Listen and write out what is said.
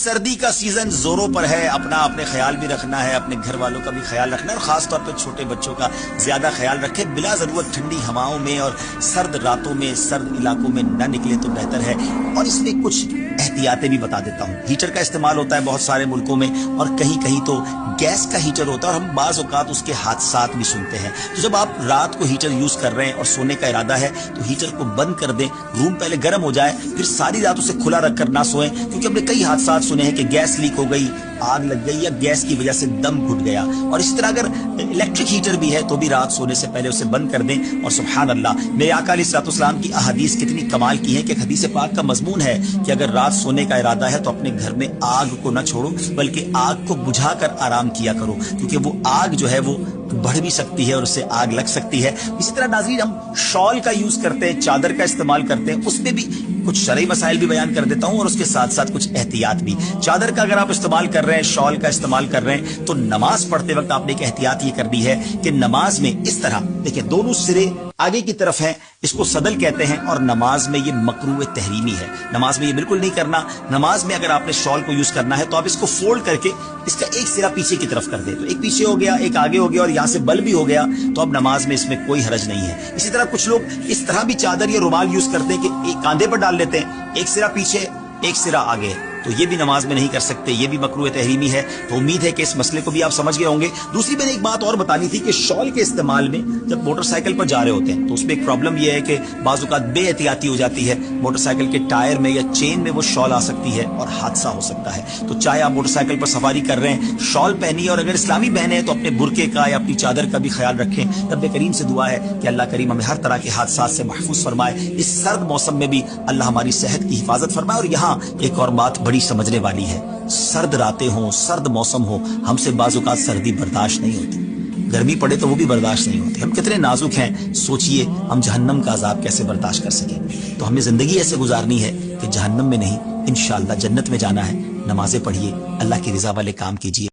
सर्दी का सीजन जोरों पर है, अपने ख्याल भी रखना है, अपने घर वालों का भी ख्याल रखना है और खास तौर पर छोटे बच्चों का ज्यादा ख्याल रखें। बिला जरूरत ठंडी हवाओं में और सर्द रातों में सर्द इलाकों में न निकले तो बेहतर है। और इसमें कुछ एहतियातें भी बता देता हूँ। हीटर का इस्तेमाल होता है बहुत सारे मुल्कों में और कहीं कहीं तो गैस का हीटर होता है और हम बाज़ औक़ात उसके हादसात भी सुनते हैं। तो जब आप रात को हीटर यूज कर रहे हैं और सोने का इरादा है तो हीटर को बंद कर दें, रूम पहले गर्म हो जाए, फिर सारी रात उसे खुला रख कर ना सोएं, क्योंकि हमने कई हादसात सुने हैं कि गैस लीक हो गई, आग लग गई या गैस की वजह से दम घुट गया। और इसी तरह अगर इलेक्ट्रिक हीटर भी है तो भी रात सोने से पहले उसे बंद कर दें। और सुभान अल्लाह, मेरे आका अलैहिस्सलाम की अहादीस कितनी कमाल की है कि हदीस पाक का मजमून है कि अगर रात सोने का इरादा है तो अपने घर में आग को न छोड़ो, बल्कि आग को बुझाकर आराम किया करो, क्योंकि वो आग जो है वो बढ़ भी सकती है और उससे आग लग सकती है। इसी तरह नाज़रीन, हम शॉल का यूज करते हैं, चादर का इस्तेमाल करते हैं, उसमें भी कुछ शरई मसाइल भी बयान कर देता हूं और उसके साथ साथ कुछ एहतियात भी। चादर का अगर आप इस्तेमाल कर रहे हैं, शॉल का इस्तेमाल कर रहे हैं, तो नमाज पढ़ते वक्त आपने एक एहतियात ये करनी है कि नमाज में इस तरह देखिए, दोनों सिरे आगे की तरफ हैं, इसको सदल कहते हैं और नमाज में ये मकरूह तहरीमी है। नमाज में ये बिल्कुल नहीं करना। नमाज में अगर आपने शॉल को यूज करना है तो आप इसको फोल्ड करके इसका एक सिरा पीछे की तरफ कर दे, तो एक पीछे हो गया, एक आगे हो गया और यहाँ से बल भी हो गया, तो अब नमाज में इसमें कोई हरज नहीं है। इसी तरह कुछ लोग इस तरह भी चादर या रुमाल यूज करते हैं कि एक कांधे पर डाल लेते हैं, एक सिरा पीछे एक सिरा आगे, तो ये भी नमाज में नहीं कर सकते, ये भी मकरूह तहरीमी है। तो उम्मीद है कि इस मसले को भी आप समझ गए होंगे। दूसरी मैंने एक बात और बतानी थी कि शॉल के इस्तेमाल में जब मोटरसाइकिल पर जा रहे होते हैं तो उसमें एक प्रॉब्लम यह है कि बाज़ औक़ात बेएहतियाती हो जाती है, मोटरसाइकिल के टायर में या चेन में वो शॉल आ सकती है और हादसा हो सकता है। तो चाहे आप मोटरसाइकिल पर सवारी कर रहे हैं, शॉल पहनिए, और अगर इस्लामी बहनें हैं तो अपने बुरके का या अपनी चादर का भी ख्याल रखें। रब्बे करीम से दुआ है कि अल्लाह करीम हमें हर तरह के हादसात से महफूज फरमाए। इस सर्द मौसम में भी अल्लाह हमारी सेहत की हिफाजत फरमाए। और यहाँ एक और बात बड़ी समझने वाली है, सर्द रातें हों, सर्द मौसम हो, हमसे बाज़ औक़ात सर्दी बर्दाश्त नहीं होती, गर्मी पड़े तो वो भी बर्दाश्त नहीं होती। हम कितने नाजुक हैं, सोचिए हम जहन्नम का अजाब कैसे बर्दाश्त कर सकें। तो हमें जिंदगी ऐसे गुजारनी है कि जहन्नम में नहीं, इंशाअल्लाह जन्नत में जाना है। नमाजें पढ़िए, अल्लाह की रज़ा वाले काम कीजिए।